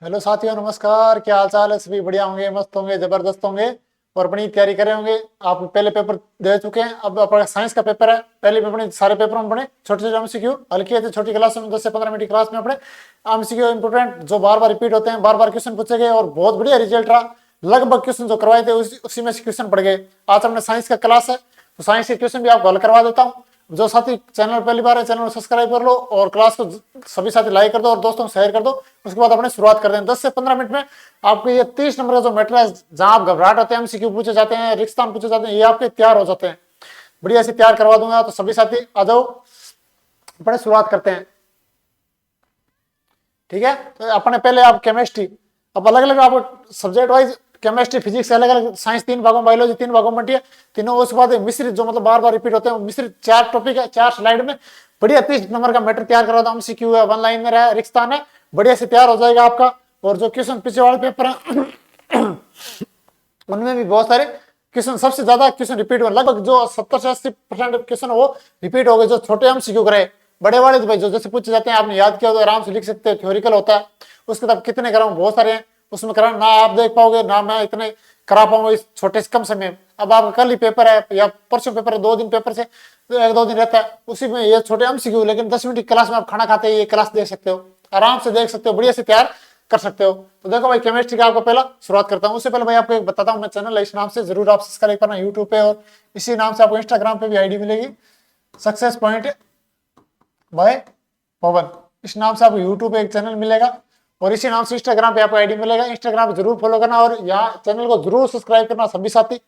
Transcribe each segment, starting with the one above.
Hello साथियों, नमस्कार। क्या हाल चाल है? सभी बढ़िया होंगे, मस्त होंगे, जबरदस्त होंगे और अपनी तैयारी कर रहे होंगे। आप पहले पेपर दे चुके हैं, अब अपना साइंस का पेपर है। पहले पेपर में सारे पेपर में पढ़े, छोटे छोटे एमसीक्यू हल्की है, छोटी क्लास में 10 से 15 मिनट की क्लास में पढ़े एमसीक्यू इंपोर्टेंट जो बार बार रिपीट होते हैं, बार बार क्वेश्चन पूछे गए और बहुत बढ़िया रिजल्ट रहा। लगभग क्वेश्चन जो करवाए थे उसी में से क्वेश्चन पढ़ गए। आज हमने साइंस का क्लास है तो साइंस के क्वेश्चन भी आपको हल करवा देता हूँ। जो साथी चैनल पहली बार है, चैनल को सब्सक्राइब कर लो और क्लास को सभी साथी लाइक कर दो और दोस्तों को शेयर कर दो। उसके बाद अपने शुरुआत कर दें। 10 से 15 मिनट में आपको ये 30 नंबर का जो मैटर है, जहां आप घबराहट होते हैं, एमसीक्यू पूछे जाते हैं, रिक्तान पूछे जाते हैं, ये आपके तैयार हो जाते हैं। बढ़िया से तैयार करवा दूंगा। तो सभी साथी आ जाओ, अपने शुरुआत करते हैं। ठीक है, तो अपने पहले आप केमिस्ट्री, अब अलग अलग आप सब्जेक्ट वाइज केमिस्ट्री फिजिक्स अलग अलग, साइंस 3 भागों, बायोलॉजी 3 भागों में बंटी है तीनों। उसके बाद मिश्रित जो मतलब बार बार रिपीट होते हैं, मिश्रित 4 टॉपिक है, 4 स्लाइड में बढ़िया 30 नंबर का मैटर तैयार करवा दो। एमसीक्यू है, वन लाइनर है, रिक्तान है, बढ़िया से तैयार हो जाएगा आपका। और जो क्वेश्चन पीछे वाले पेपर है उनमें भी बहुत सारे क्वेश्चन, सबसे ज्यादा क्वेश्चन रिपीट हुए, लगभग जो 70 से 80% क्वेश्चन वो रिपीट हो गए। जो छोटे एमसीक्यू करे, बड़े वाले तो भाई जो जैसे पूछे जाते हैं आपने याद किया तो आराम से लिख सकते हो, थ्योरिकल होता है। उसके तब कितने कराऊं, बहुत सारे हैं उसमें करा, ना आप देख पाओगे ना मैं इतने करा पाऊंगा इस छोटे से कम समय में। अब आपका कल ही पेपर है या परसों पेपर है, 2 दिन पेपर से तो 1-2 दिन रहता है, उसी में ये छोटे एमसीक्यू, लेकिन 10 मिनट की क्लास में आप खाना खाते हैं ये क्लास देख सकते हो, आराम से देख सकते हो, बढ़िया से तैयार कर सकते हो। तो देखो भाई, केमिस्ट्री का आपको पहला शुरुआत करता हूँ। उससे पहले भाई आपको एक बताता हूँ, मैं चैनल है इस नाम से, जरूर आप सब्सक्राइब करना यूट्यूब पे, और इसी नाम से आपको इंस्टाग्राम पे भी आईडी मिलेगी, सक्सेस पॉइंट बाय पवन। इस नाम से आपको यूट्यूब पे एक चैनल मिलेगा और इसी नाम से इंस्टाग्राम पे आपको आईडी मिलेगा। इंस्टाग्राम पे जरूर फॉलो करना और यहाँ चैनल को जरूर सब्सक्राइब करना सभी साथी,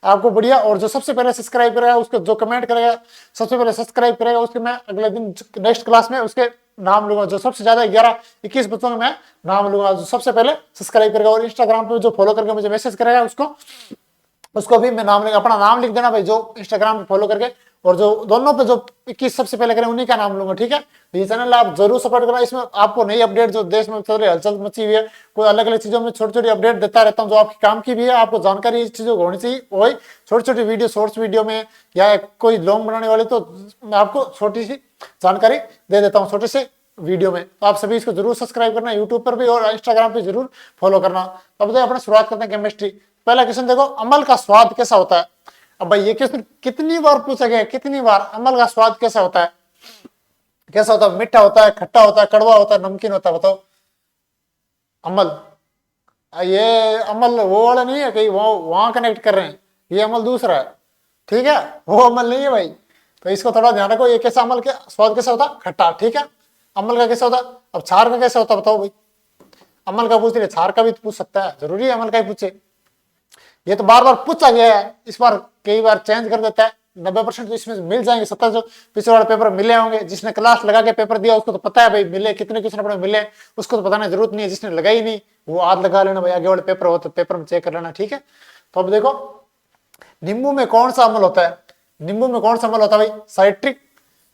आपको बढ़िया। और जो सबसे पहले सब्सक्राइब करेगा, उसको जो कमेंट करेगा, सबसे पहले सब्सक्राइब करेगा, उसके मैं अगले दिन नेक्स्ट क्लास में उसके नाम लूंगा। जो सबसे ज्यादा 11-21 बच्चों का मैं नाम लूंगा जो सबसे पहले सब्सक्राइब करेगा। और इंस्टाग्राम पे जो फॉलो करके मुझे मैसेज करेगा उसको उसको भी मैं नाम, अपना नाम लिख देना भाई, जो इंस्टाग्राम पे फॉलो करके, और जो दोनों पे जो 21 सबसे पहले करें उन्हीं का नाम लूंगा। ठीक है, तो ये चैनल आप जरूर सपोर्ट करना। इसमें आपको नई अपडेट जो देश में चल रही हलचल मची हुई है, कोई अलग अलग चीजों में छोटी छोटी अपडेट देता रहता हूँ जो आपके काम की भी है, आपको जानकारी इस चीजों को होनी चाहिए। वही छोटी छोटी वीडियो, शॉर्ट्स वीडियो में या कोई लॉन्ग बनाने वाली, तो मैं आपको छोटी सी जानकारी दे देता हूँ छोटे से वीडियो में। तो आप सभी इसको जरूर सब्सक्राइब करना, यूट्यूब पर भी और इंस्टाग्राम पे जरूर फॉलो करना। अब अपना शुरुआत करते हैं केमिस्ट्री। पहला क्वेश्चन देखो, अम्ल का स्वाद कैसा होता है। अब भाई ये क्वेश्चन कितनी बार पूछा गया, कितनी बार, अम्ल का स्वाद कैसा होता है, कैसा होता है? मीठा होता है, खट्टा होता है, कड़वा होता है, नमकीन होता है, बताओ। अम्ल, ये अम्ल वो वाला नहीं है कहीं वो वहां कनेक्ट कर रहे हैं, ये अम्ल दूसरा है। ठीक है, वो अम्ल नहीं है भाई, तो इसको थोड़ा ध्यान रखो। ये कैसा अम्ल के स्वाद कैसा होता है? खट्टा। ठीक है, अम्ल का कैसा होता है? अब क्षार का कैसा होता है बताओ भाई। अम्ल का पूछ रहे, क्षार का भी पूछ सकता है, जरूरी है अम्ल का ही पूछे? ये तो बार बार पूछा गया है, इस बार कई बार चेंज कर देता है। 90% तो इसमें मिल जाएंगे। 70 जो पिछले वाले पेपर मिले होंगे, जिसने क्लास लगा के पेपर दिया उसको तो पता है भाई मिले कितने क्वेश्चन अपने मिले, उसको तो बताने जरूरत नहीं है। जिसने लगाई नहीं वो आज लगा लेना भाई, आगे वाले पेपर हो तो पेपर में चेक कर लेना। ठीक है, तो अब देखो, नींबू में कौन सा अम्ल होता है? नींबू में कौन सा अम्ल होता है भाई? साइट्रिक,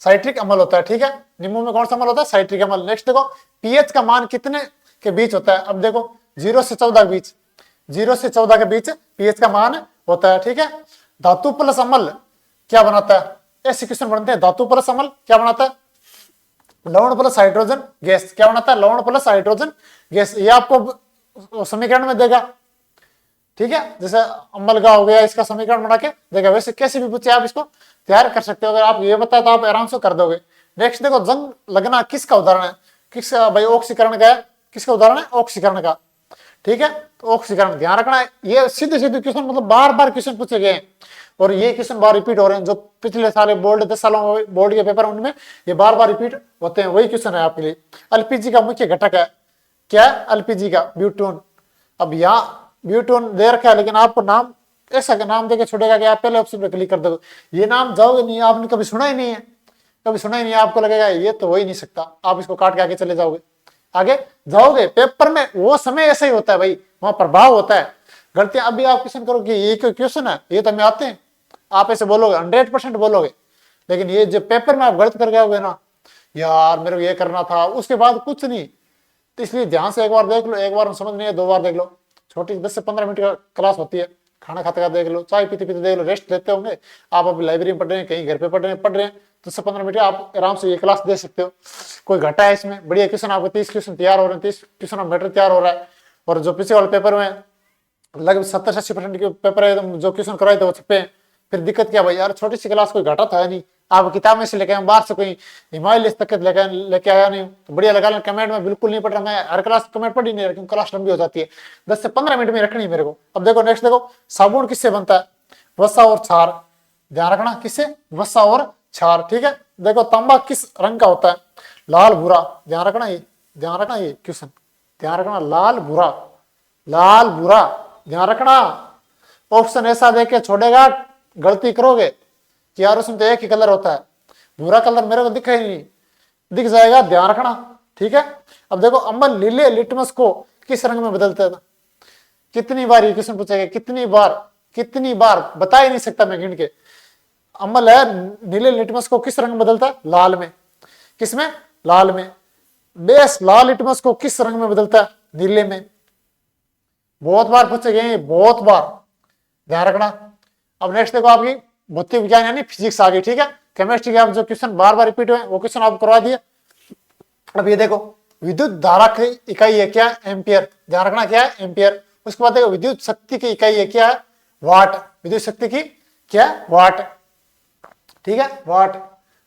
साइट्रिक अम्ल होता है। ठीक है, नींबू में कौन सा अम्ल होता है? साइट्रिक अम्ल। नेक्स्ट देखो, पीएच का मान कितने के बीच होता है? अब देखो 0 से 14 के बीच, 0 से 14 के बीच पीएच का मान होता है। ठीक है, धातु प्लस अम्ल क्या बनाता है? ऐसे क्वेश्चन बनते हैं। धातु प्लस अम्ल क्या बनाता है? लवण प्लस हाइड्रोजन गैस। क्या बनाता है? लवण प्लस हाइड्रोजन गैस। ये आपको समीकरण में देगा। ठीक है, जैसे अम्ल का हो गया, इसका समीकरण बना के देगा। वैसे कैसे भी पूछे आप इसको तैयार कर सकते हो। अगर आप ये बताए तो आप आराम से कर दोगे। नेक्स्ट देखो, जंग लगना किसका उदाहरण है? किसका भाई? ऑक्सीकरण का है। किसका उदाहरण है? ऑक्सीकरण का। ठीक है, तो ऑक्सीकरण ध्यान रखना है। ये सीधे सीधे क्वेश्चन, मतलब बार बार क्वेश्चन पूछे गए हैं और ये क्वेश्चन बार रिपीट हो रहे हैं। जो पिछले सारे बोर्ड 10 सालों बोर्ड के पेपर उनमें ये बार बार रिपीट होते हैं। वही क्वेश्चन है आपके लिए। एलपीजी का मुख्य घटक है क्या? एलपीजी का ब्यूटोन। अब यहाँ ब्यूटोन दे रखा है, लेकिन आपको नाम ऐसा नाम देके छोड़ेगा कि आप पहले ऑप्शन पे क्लिक कर दोगे। ये नाम जाओगे नहीं, आपने कभी सुना ही नहीं है, कभी सुना ही नहीं है, आपको लगेगा ये तो हो ही नहीं सकता, आप इसको काट के आगे चले जाओगे, आगे जाओगे। पेपर में वो समय ऐसा ही होता है भाई, वहां प्रभाव होता है। गलतियां अभी आप क्वेश्चन करो कि ये क्वेश्चन है, ये तो हमें आते हैं, आप ऐसे बोलोगे, 100% बोलोगे। लेकिन ये जो पेपर में आप गलत कर गए ना, यार मेरे को ये करना था, उसके बाद कुछ नहीं। तो इसलिए ध्यान से एक बार देख लो, एक बार समझ नहीं है 2 बार देख लो। छोटी 10 से 15 मिनट का क्लास होती है, खाना खाते खाते देख लो, चाय पीते पीते देख लो, रेस्ट लेते होंगे आप, अभी लाइब्रेरी में पढ़ रहे हैं, कहीं घर पे पढ़ रहे हैं तो 10-15 मिनट आप आराम से ये क्लास दे सकते हो। कोई घटा है इसमें, बढ़िया क्वेश्चन आपको 30 क्वेश्चन तैयार हो रहे हैं, 30 क्वेश्चन मैटर तैयार हो रहा है। और जो पीछे वाले पेपर में लगभग 70-80% के पेपर है, तो जो क्वेश्चन कराए थे वो छपे। फिर दिक्कत क्या भाई यार, छोटी सी क्लास, कोई घाटा था नहीं, आप किताब में से लेके आए, बाहर से कोई हिमालय तक लेके आया नहीं, तो बढ़िया लगा लें। कमेंट में बिल्कुल नहीं पढ़ रहा मैं, हर क्लास कमेंट पढ़ ही नहीं रहा क्योंकि क्लास लंबी हो जाती है, 10 से 15 मिनट में रखनी है मेरे को। अब देखो नेक्स्ट, देखो साबुन किससे बनता है, वसा और क्षार, ध्यान रखना किससे, वसा और क्षार, ठीक है। देखो तांबा किस रंग का होता है, लाल भूरा, ध्यान रखना ये, ध्यान रखना ये क्वेश्चन, ध्यान रखना, लाल भूरा, लाल भूरा, ध्यान रखना। ऑप्शन ऐसा देके छोड़ेगा, गलती करोगे कि यार उसमें तो एक ही कलर होता है, भूरा कलर मेरे को दिखा ही नहीं, दिख जाएगा, ध्यान रखना, ठीक है। अब देखो अम्ल नीले लिटमस को किस रंग में बदलता है, कितनी बार ये क्वेश्चन पूछेगा, कितनी बार बता ही नहीं सकता मैं गिन के। अम्ल है नीले लिटमस को किस रंग में बदलता है, लाल में, किसमें, लाल में। बेस लाल लिटमस को किस रंग में बदलता है, नीले में। बहुत बार पूछे गए, बहुत बार, ध्यान रखना। अब नेक्स्ट देखो आपकी भौतिक विज्ञान यानी फिजिक्स आ गई, ठीक है। केमिस्ट्री के आप जो क्वेश्चन बार बार रिपीट हुए वो क्वेश्चन आपको करवा दिए। अब ये देखो विद्युत धारा की इकाई है क्या, एम्पियर, ध्यान रखना क्या है, एम्पियर। उसके बाद देखो विद्युत शक्ति की इकाई है क्या है, वाट, विद्युत शक्ति की क्या, वाट, ठीक है, वाट।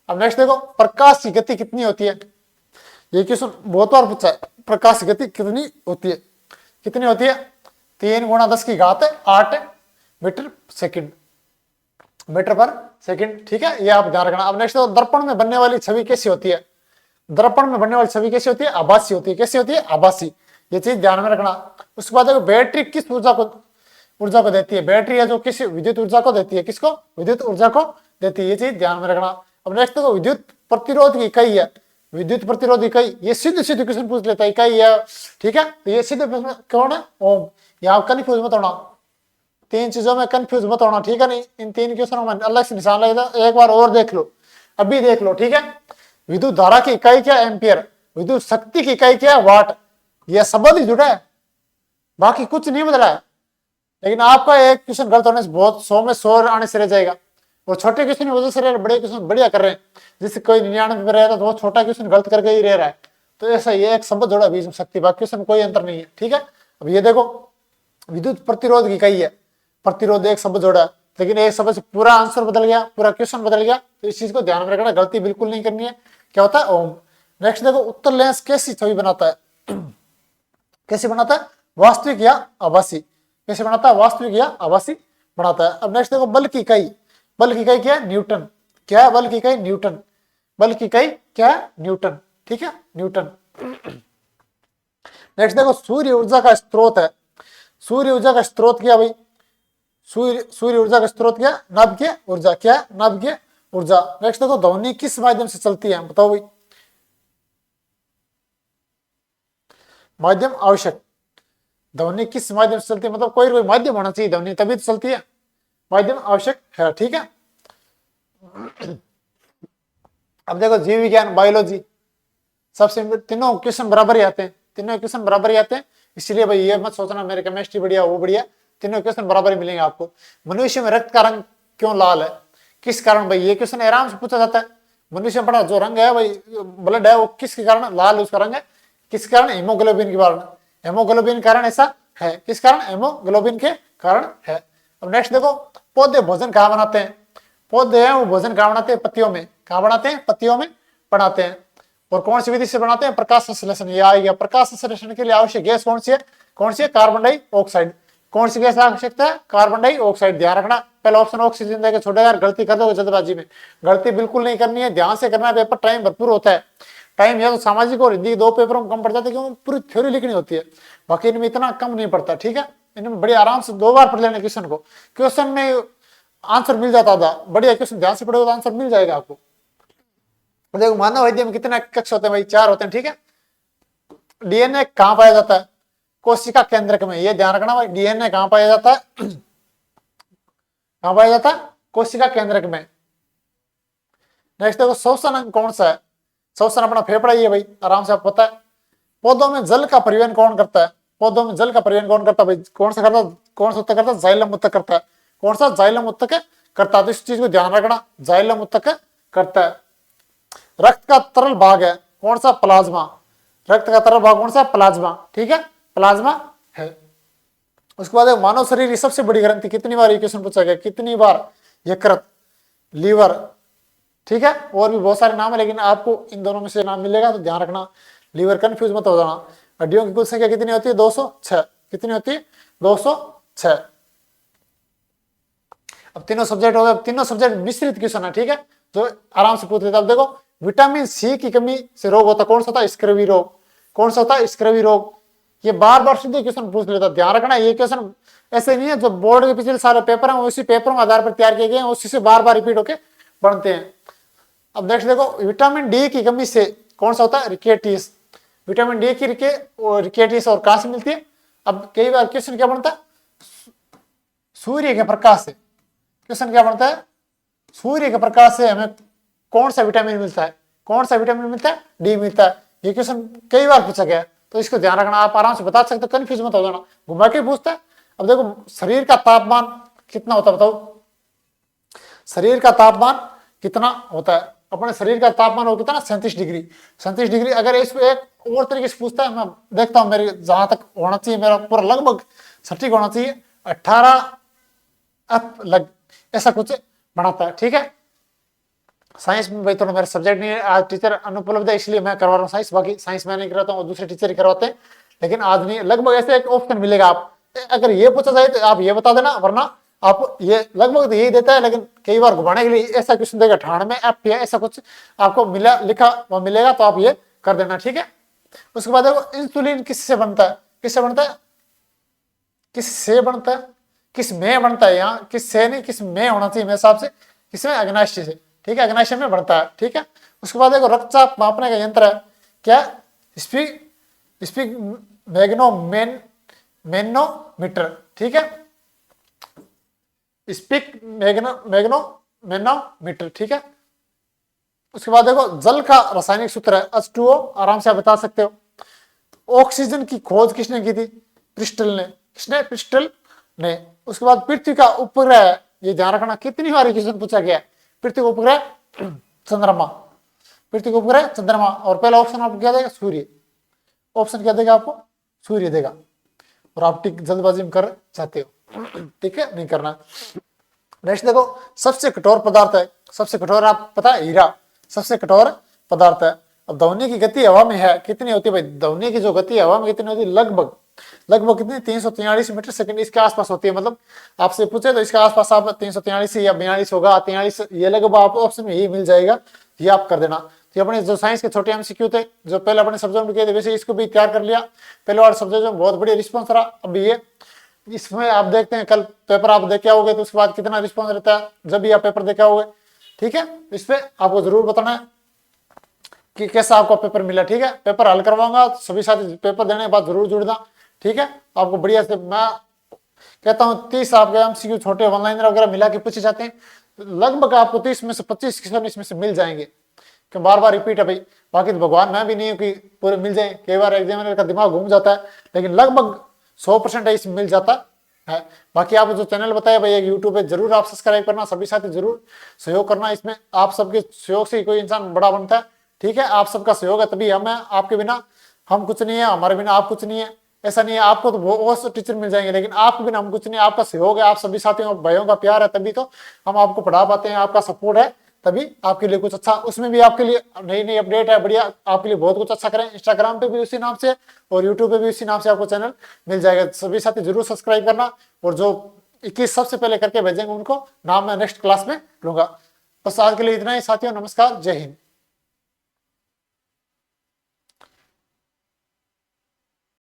अब नेक्स्ट देखो प्रकाश की गति कितनी होती है, ये क्वेश्चन बहुत बार पूछा है, प्रकाश की गति कितनी होती है, कितनी होती है, 3 × 10⁸ मीटर सेकंड, मीटर पर सेकंड, ठीक है, ये आप ध्यान रखना। अब नेक्स्ट दर्पण में बनने वाली छवि कैसी होती है, दर्पण में बनने वाली छवि कैसी होती है, आभासी होती है, कैसी होती है, आभासी, ये चीज ध्यान में रखना। उसके बाद देखो बैटरी किस ऊर्जा को देती है, बैटरी है जो किस विद्युत ऊर्जा को देती है, किसको, विद्युत ऊर्जा को देती है, ये चीज ध्यान में रखना। अब नेक्स्ट देखो विद्युत प्रतिरोध की इकाई है, विद्युत प्रतिरोध इकाई, ये सीधे क्वेश्चन पूछ लेता है, इकाई है, ठीक है, तो ये सीधे कौन है, ओम। यहाँ कंफ्यूज मत होना, 3 चीजों में कंफ्यूज मत होना, ठीक है, नहीं इन 3 क्वेश्चनों में अलग से निशान लगेगा, एक बार और देख लो, अभी देख लो, ठीक है। विद्युत धारा की इकाई क्या, एम्पियर, विद्युत शक्ति की इकाई क्या, वाट, यह शब्द ही जुड़ा है, बाकी कुछ नहीं बदला है। लेकिन आपका एक क्वेश्चन गलत होने से बहुत 100 में 100 आने से रह जाएगा, और छोटे क्वेश्चन की वजह से बड़े क्वेश्चन बढ़िया कर रहे हैं, जिससे कोई 99 में रहेगा तो वो छोटा क्वेश्चन गलत करके ही रह रहा है। तो ऐसा ये एक शब्द जोड़ा बीच में शक्ति, बाकी क्वेश्चन कोई अंतर नहीं है, ठीक है। अब ये देखो विद्युत प्रतिरोध की इकाई है, प्रतिरोध एक शब्द जोड़ा, लेकिन एक शब्द से पूरा आंसर बदल गया, पूरा क्वेश्चन बदल गया, तो इस चीज को ध्यान में रखना, गलती बिल्कुल नहीं करनी है। क्या होता है, ओम। नेक्स्ट देखो उत्तल लेंस कैसी छवि बनाता है, कैसे बनाता है, वास्तविक या आभासी, कैसे बनाता है, वास्तविक या आभासी बनाता है। अब नेक्स्ट देखो बल की इकाई, बल की इकाई क्या है, न्यूटन, क्या है बल की इकाई, न्यूटन, बल की इकाई क्या है, न्यूटन, ठीक है, न्यूटन। नेक्स्ट देखो सूर्य ऊर्जा का स्रोत है, सूर्य ऊर्जा का स्रोत क्या भाई, सूर्य ऊर्जा का स्रोत क्या, नाभिकीय ऊर्जा, क्या है, नाभिकीय ऊर्जा। नेक्स्ट देखो ध्वनि किस माध्यम से चलती है, बताओ भाई, माध्यम आवश्यक, ध्वनि किस माध्यम से चलती है, मतलब कोई माध्यम होना चाहिए ध्वनि तभी तो चलती है, माध्यम आवश्यक है, ठीक है। अब देखो जीव विज्ञान, बायोलॉजी, सबसे तीनों क्वेश्चन बराबर ही आते हैं, तीनों क्वेश्चन बराबर ही आते हैं, इसलिए भाई ये मत सोचना मेरे केमिस्ट्री बढ़िया वो बढ़िया, तीनों क्वेश्चन बराबर ही मिलेंगे आपको। मनुष्य में रक्त का रंग क्यों लाल है, किस कारण, भाई ये क्वेश्चन आराम से पूछा जाता है। मनुष्य में पड़ा जो रंग है भाई, ब्लड है, वो किसके कारण लाल उसका रंग है, किस कारण, हेमोग्लोबिन के कारण, हेमोग्लोबिन कारण ऐसा है, किस कारण, हेमोग्लोबिन के कारण है। अब नेक्स्ट देखो पौधे भोजन कहाँ बनाते हैं, पौधे हैं वो भोजन कहाँ बनाते हैं, पत्तियों में, कहाँ बनाते हैं, पत्तियों में बनाते हैं। और कौन सी विधि से बनाते हैं, प्रकाश संश्लेषण, ये आ गया। प्रकाश संश्लेषण के लिए आवश्यक गैस कौन सी है, कौन सी है, कार्बन डाइऑक्साइड, कौन सी गैस आवश्यकता है, कार्बन डाइऑक्साइड, ध्यान रखना। पहला ऑप्शन ऑक्सीजन देकर छोड़ेगा, यार गलती कर दो जल्दबाजी में, गलती बिल्कुल नहीं करनी है, ध्यान से करना है, पेपर टाइम भरपूर होता है, टाइम या तो सामाजिक और हिंदी 2 पेपरों में कम पड़ जाता है क्योंकि पूरी थ्योरी लिखनी होती है, बाकी इनमें इतना कम नहीं पड़ता, ठीक है। इनमें बड़े आराम से 2 बार पढ़ लेना क्वेश्चन को, क्वेश्चन में आंसर मिल जाता था, बढ़िया क्वेश्चन ध्यान से पढ़ोगे तो आंसर मिल जाएगा आपको। देखो मानव वैद्य में कितने कक्ष होते हैं भाई, 4 होते हैं, ठीक है। डीएनए कहाँ पाया जाता है, कोशिका केंद्रक में, ये ध्यान रखना भाई, डीएनए कहाँ पाया जाता है, कहाँ पाया जाता है, कोशिका केंद्रक में। नेक्स्ट देखो श्वसन अंग कौन सा है, श्वसन अपना फेफड़ा ही है भाई, आराम से आपको पता है। पौधों में जल का परिवहन कौन करता है, पौधों में जल का परिवहन कौन करता है भाई, कौन सा करता, कौन सा उत्तक करता है, जाइलम उत्तक करता है। कौन सा, जाइलम उत्तक करता है। तो इस चीज को ध्यान रखना, जाइलम उत्तक करता है। रक्त का तरल भाग है कौन सा, प्लाज्मा। रक्त का तरल भाग कौन सा, प्लाज्मा, ठीक है, प्लाज्मा है। उसके बाद मानव शरीर की सबसे बड़ी ग्रंथि, कितनी बार ये क्वेश्चन पूछा गया, कितनी बार, यकृत, लीवर, ठीक है, और भी बहुत सारे नाम है, लेकिन आपको इन दोनों में से नाम मिलेगा तो ध्यान रखना, लीवर कंफ्यूज मत हो जाना। हड्डियों की कुल संख्या कितनी होती है, 206, कितनी होती है, 206। अब तीनों सब्जेक्ट हो गए, तीनों सब्जेक्ट मिश्रित क्वेश्चन है, ठीक है, जो आराम से पूछ लेते। अब देखो, विटामिन सी की कमी से रोग होता, कौन सा होता है, स्क्रवी रोग। कौन सा होता है, स्क्रवी रोग। ये बार बार सीधे क्वेश्चन पूछ लेता, ध्यान रखना। ये क्वेश्चन ऐसे नहीं है जो बोर्ड के पिछले सारे पेपर हैं उसी पेपर के आधार पर तैयार किए गए हैं, उसी से बार बार रिपीट होके बनते हैं। अब नेक्स्ट देखो, विटामिन डी की कमी से कौन सा होता है, रिकेटिस। विटामिन डी की रिकेटिस और कहां से मिलती है। अब कई बार क्वेश्चन क्या बनता है, सूर्य के प्रकाश से। क्वेश्चन क्या बनता है, सूर्य के प्रकाश से हमें कौन सा विटामिन मिलता है, कौन सा विटामिन मिलता है, डी मिलता है। ये क्वेश्चन कई बार पूछा गया, तो इसको ध्यान रखना, आप आराम से बता सकते हो, कंफ्यूज मत हो जाना, घुमा के पूछता है। अब देखो, शरीर का तापमान कितना होता है, बताओ, शरीर का तापमान कितना होता है। अपने शरीर का तापमान हो कितना, 37 डिग्री, 37 डिग्री। अगर इसको एक और तरीके से पूछता है, मैं देखता हूँ मेरे जहां तक होना चाहिए, मेरा पूरा लगभग सटीक होना चाहिए, 18 लग ऐसा कुछ बनाता है, ठीक है। साइंस में भाई थोड़ा मेरा सब्जेक्ट नहीं है, आज टीचर अनुपलब्ध है इसलिए मैं करवा रहा हूँ साइंस, बाकी साइंस मैं नहीं कराता हूँ, दूसरे टीचर ही करवाते हैं, लेकिन आज नहीं। लगभग ऐसे एक ऑप्शन मिलेगा, आप अगर ये पूछा जाए तो आप ये बता देना, वरना आप ये लगभग तो यही देता है, लेकिन कई बार घुमाने के लिए ऐसा क्वेश्चन देगा, 98 में एफ या ऐसा कुछ आपको मिला लिखा वह मिलेगा, तो आप ये कर देना, ठीक है। उसके बाद देखो, इंसुलिन किससे बनता है, किससे बनता है, किससे बनता है, किस में बनता है, यहाँ किससे नहीं, किस में होना चाहिए मेरे हिसाब से, किसमें, अग्नाशय से, ठीक है, अग्नाशय में बनता है, ठीक है। उसके बाद देखो, रक्तचाप मापने का यंत्र है क्या, स्पीक मैग्नोमीटर, ठीक है, स्पीक मैग्नोमीटर, ठीक है। उसके बाद देखो, जल का रासायनिक सूत्र है H2O, आराम से आप बता सकते हो। ऑक्सीजन की खोज किसने की थी, प्रिस्टल ने, किसने, प्रिस्टल ने। उसके बाद पृथ्वी का उपग्रह, ये ध्यान रखना, कितनी बार क्वेश्चन पूछा गया है, पृथ्वी का उपग्रह चंद्रमा, पृथ्वी का उपग्रह चंद्रमा। और पहला ऑप्शन आपको क्या देगा, सूर्य, ऑप्शन क्या देगा आपको, सूर्य देगा, और आप टिक जल्दबाजी में कर जाते हो, ठीक है, नहीं करना। नेक्स्ट देखो, सबसे कठोर पदार्थ है, सबसे कठोर आप पता है, हीरा सबसे कठोर पदार्थ है। अब ध्वनि की गति हवा में है कितनी होती है भाई, ध्वनि की जो गति हवा में कितनी होती है, लगभग कितनी, 343 मीटर सेकंड इसके आसपास होती है। मतलब आपसे पूछे तो इसके आसपास आप 343 या 42 होगा, 43, ये लगभग आप ऑप्शन में यही मिल जाएगा, ये आप कर देना। तो अपने जो साइंस के छोटे एमसीक्यू थे, जो पहले अपने सब्जेक्ट में किए थे, वैसे इसको भी तैयार कर लिया। पहले वाले सब्जेक्ट में बहुत बढ़िया रिस्पॉन्स रहा। अब ये इसमें आप देखते हैं, कल पेपर आप देखे आओगे तो उसके बाद कितना रिस्पॉन्स रहता है, जब भी आप पेपर देखे आओगे, ठीक है। इस पे आपको जरूर बताना है कि कैसा आपको पेपर मिला, ठीक है। पेपर हल करवाऊंगा, सभी साथी पेपर देने के बाद जरूर जुड़ना, ठीक है। आपको बढ़िया से मैं कहता हूँ 30 आपके एमसीक्यू छोटे ऑनलाइन वगैरह मिला के पूछे जाते हैं, लगभग आपको 30 में से 25 क्वेश्चन इसमें से मिल जाएंगे, कि बार बार रिपीट है भाई। बाकी तो भगवान मैं भी नहीं हूँ कि पूरे मिल जाए, कई बार एग्जामिनर का दिमाग घूम जाता है, लेकिन लगभग 100% इसमें मिल जाता है। बाकी आप जो चैनल बताया भाई यूट्यूब पे, जरूर आप सब्सक्राइब करना, सभी साथी जरूर सहयोग करना। इसमें आप सबके सहयोग से कोई इंसान बड़ा बनता है, ठीक है। आप सबका सहयोग है तभी हम है, आपके बिना हम कुछ नहीं है, हमारे बिना आप कुछ नहीं है। ऐसा नहीं है, आपको तो बहुत टीचर मिल जाएंगे, लेकिन आपके बिना हम कुछ नहीं, आपका सहयोग है, आप सभी साथियों भाइयों का प्यार है, तभी तो हम आपको पढ़ा पाते हैं, आपका सपोर्ट है, तभी आपके लिए कुछ अच्छा, उसमें भी आपके लिए नई नई अपडेट है, बढ़िया आपके लिए बहुत कुछ अच्छा करें। इंस्टाग्राम पे भी उसी नाम से और यूट्यूब पे भी उसी नाम से आपको चैनल मिल जाएगा। सभी साथी जरूर सब्सक्राइब करना, और जो 21 सबसे पहले करके भेजेंगे उनको नाम मैं नेक्स्ट क्लास में लूंगा। बस आज के लिए इतना ही साथियों, नमस्कार, जय हिंद।